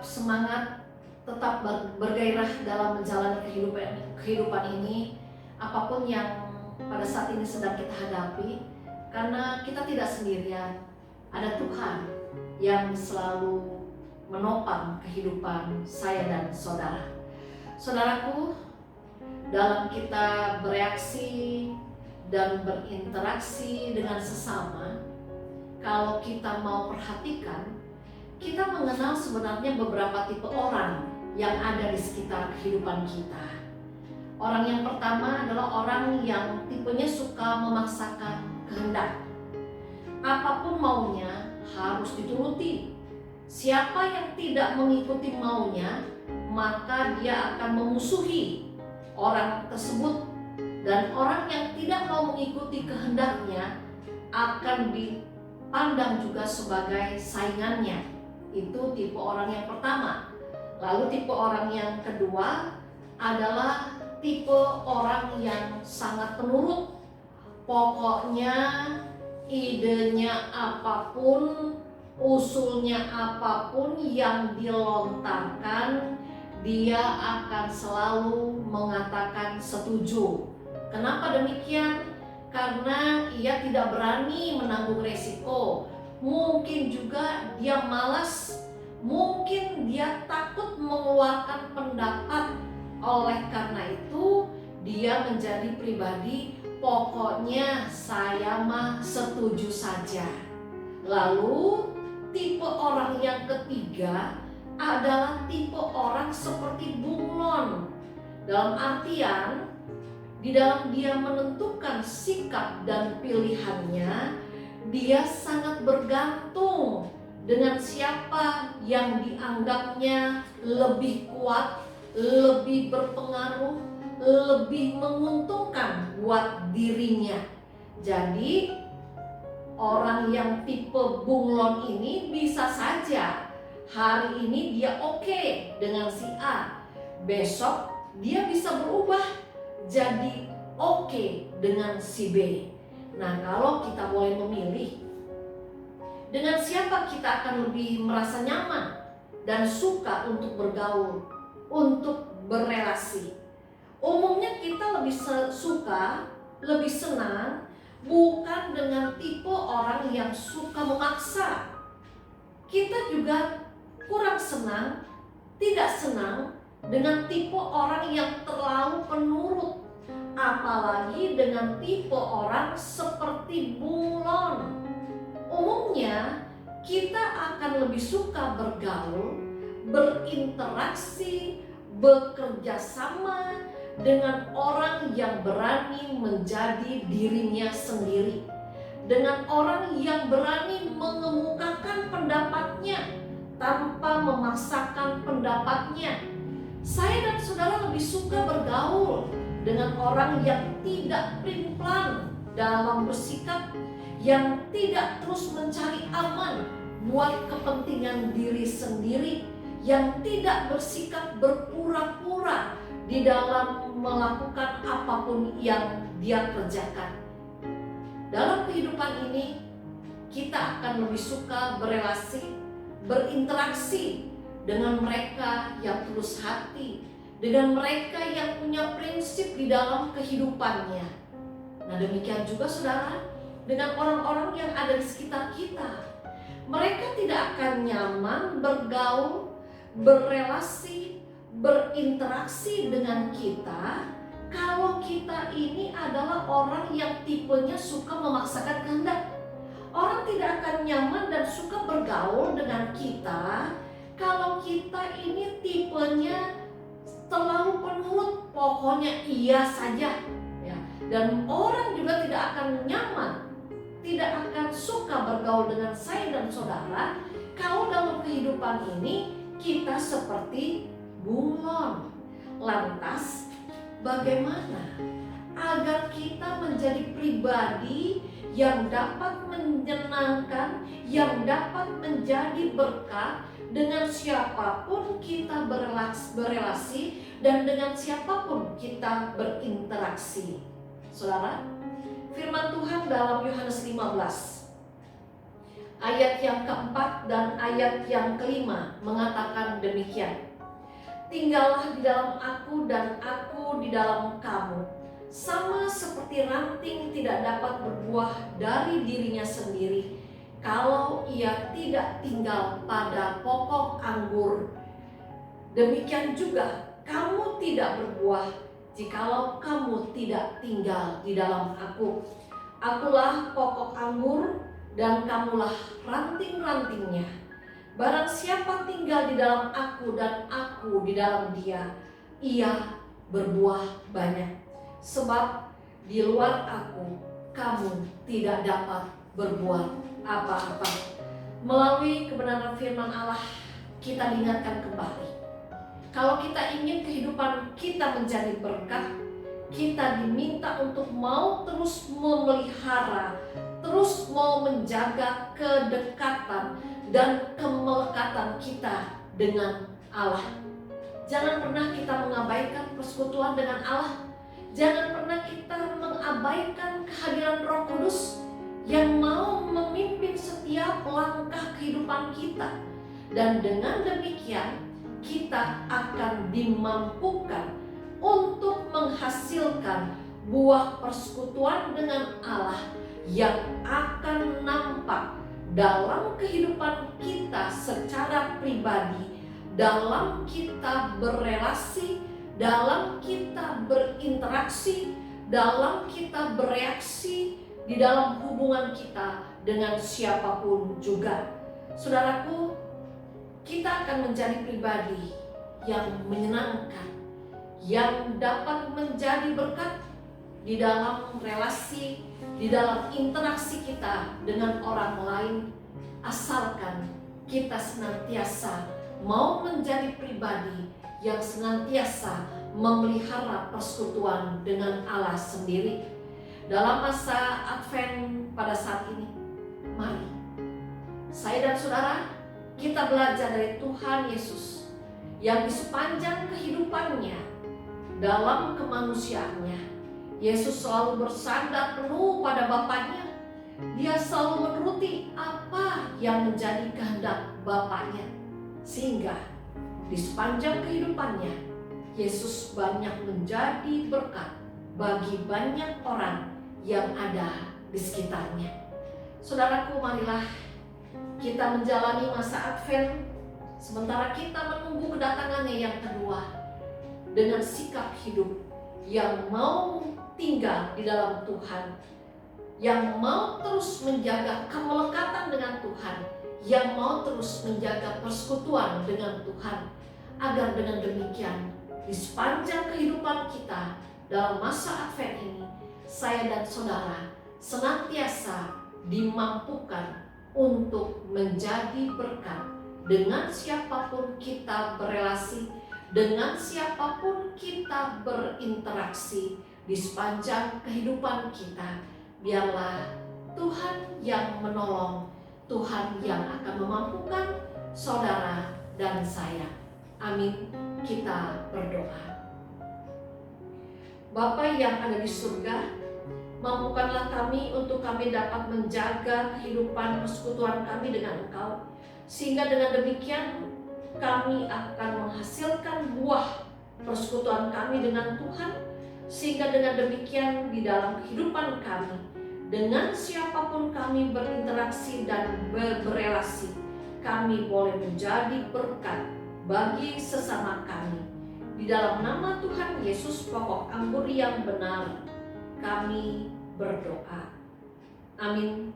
semangat, tetap bergairah dalam menjalani kehidupan ini, apapun yang pada saat ini sedang kita hadapi, karena kita tidak sendirian. Ada Tuhan yang selalu menopang kehidupan saya dan saudara. Saudaraku, dalam kita bereaksi dan berinteraksi dengan sesama, kalau kita mau perhatikan, kita mengenal sebenarnya beberapa tipe orang yang ada di sekitar kehidupan kita. Orang yang pertama adalah orang yang tipenya suka memaksakan kehendak. Apapun maunya harus dituruti. Siapa yang tidak mengikuti maunya, maka dia akan memusuhi orang tersebut. Dan orang yang tidak mau mengikuti kehendaknya akan dipandang juga sebagai saingannya. Itu tipe orang yang pertama. Lalu tipe orang yang kedua adalah tipe orang yang sangat penurut. Pokoknya idenya apapun, usulnya apapun yang dilontarkan, dia akan selalu mengatakan setuju. Kenapa demikian? Karena ia tidak berani menanggung resiko. Mungkin juga dia malas, mungkin dia takut mengeluarkan pendapat. Oleh karena itu, dia menjadi pribadi, pokoknya saya mah setuju saja. Lalu, tipe orang yang ketiga adalah tipe orang seperti bunglon. Dalam artian, di dalam dia menentukan sikap dan pilihannya, dia sangat bergantung dengan siapa yang dianggapnya lebih kuat, lebih berpengaruh, lebih menguntungkan buat dirinya. Jadi orang yang tipe bunglon ini bisa saja hari ini dia oke dengan si A, besok dia bisa berubah jadi oke dengan si B. Nah, kalau kita boleh memilih, dengan siapa kita akan lebih merasa nyaman dan suka untuk bergaul, untuk berelasi? Umumnya kita lebih suka, lebih senang bukan dengan tipe orang yang suka memaksa. Kita juga kurang senang, tidak senang dengan tipe orang yang terlalu penurut, apalagi dengan tipe orang seperti bunglon. Umumnya kita akan lebih suka bergaul, berinteraksi, bekerja sama dengan orang yang berani menjadi dirinya sendiri, dengan orang yang berani mengemukakan pendapatnya tanpa memaksakan pendapatnya. Saya dan saudara lebih suka bergaul dengan orang yang tidak pelin-pelan dalam bersikap, yang tidak terus mencari aman buat kepentingan diri sendiri, yang tidak bersikap berpura-pura di dalam melakukan apapun yang dia kerjakan. Dalam kehidupan ini, kita akan lebih suka berelasi, berinteraksi dengan mereka yang tulus hati, dengan mereka yang punya prinsip di dalam kehidupannya. Nah, demikian juga saudara, dengan orang-orang yang ada di sekitar kita. Mereka tidak akan nyaman bergaul, berelasi, berinteraksi dengan kita kalau kita ini adalah orang yang tipenya suka memaksakan kehendak. Orang tidak akan nyaman dan suka bergaul dengan kita kalau kita ini tipenya terlalu penurut, pokoknya iya saja, ya. Dan orang juga tidak akan nyaman, tidak akan suka bergaul dengan saya dan saudara kalau dalam kehidupan ini kita seperti bunglon. Lantas, bagaimana agar kita menjadi pribadi yang dapat menyenangkan, yang dapat menjadi berkat dengan siapapun kita berelasi dan dengan siapapun kita berinteraksi? Saudara, firman Tuhan dalam Yohanes 15 Ayat yang keempat dan ayat yang kelima mengatakan demikian. Tinggallah di dalam aku dan aku di dalam kamu. Sama seperti ranting tidak dapat berbuah dari dirinya sendiri kalau ia tidak tinggal pada pokok anggur. Demikian juga kamu tidak berbuah jikalau kamu tidak tinggal di dalam aku. Akulah pokok anggur dan kamulah ranting-rantingnya. Barang siapa tinggal di dalam aku dan aku di dalam dia, ia berbuah banyak. Sebab di luar aku, kamu tidak dapat berbuat apa-apa. Melalui kebenaran firman Allah, kita diingatkan kembali. Kalau kita ingin kehidupan kita menjadi berkat, kita diminta untuk mau terus memelihara, terus mau menjaga kedekatan dan kemelekatan kita dengan Allah. Jangan pernah kita mengabaikan persekutuan dengan Allah. Jangan pernah kita mengabaikan kehadiran Roh Kudus yang mau memimpin setiap langkah kehidupan kita. Dan dengan demikian kita akan dimampukan untuk menghasilkan buah persekutuan dengan Allah yang akan nampak dalam kehidupan kita secara pribadi, dalam kita berelasi, dalam kita berinteraksi, dalam kita bereaksi di dalam hubungan kita dengan siapapun juga. Saudaraku, kita akan menjadi pribadi yang menyenangkan, yang dapat menjadi berkat di dalam relasi, di dalam interaksi kita dengan orang lain, asalkan kita senantiasa mau menjadi pribadi yang senantiasa memelihara persekutuan dengan Allah sendiri. Dalam masa Advent pada saat ini, mari saya dan saudara kita belajar dari Tuhan Yesus yang di sepanjang kehidupannya dalam kemanusiaannya, Yesus selalu bersandar penuh pada Bapaknya. Dia selalu menuruti apa yang menjadi kehendak Bapaknya. Sehingga di sepanjang kehidupannya, Yesus banyak menjadi berkat bagi banyak orang yang ada di sekitarnya. Saudaraku, marilah kita menjalani masa Advent sementara kita menunggu kedatangannya yang kedua dengan sikap hidup yang mau tinggal di dalam Tuhan, yang mau terus menjaga kemelekatan dengan Tuhan, yang mau terus menjaga persekutuan dengan Tuhan, agar dengan demikian di sepanjang kehidupan kita dalam masa Advent ini, saya dan saudara senantiasa dimampukan untuk menjadi berkat dengan siapapun kita berelasi, dengan siapapun kita berinteraksi di sepanjang kehidupan kita. Biarlah Tuhan yang menolong, Tuhan yang akan memampukan saudara dan saya. Amin. Kita berdoa. Bapa yang ada di surga, mampukanlah kami untuk kami dapat menjaga kehidupan persekutuan kami dengan Engkau, sehingga dengan demikian kami akan menghasilkan buah persekutuan kami dengan Tuhan, sehingga dengan demikian di dalam kehidupan kami, dengan siapapun kami berinteraksi dan berelasi, kami boleh menjadi berkat bagi sesama kami. Di dalam nama Tuhan Yesus, pokok anggur yang benar, kami berdoa. Amin.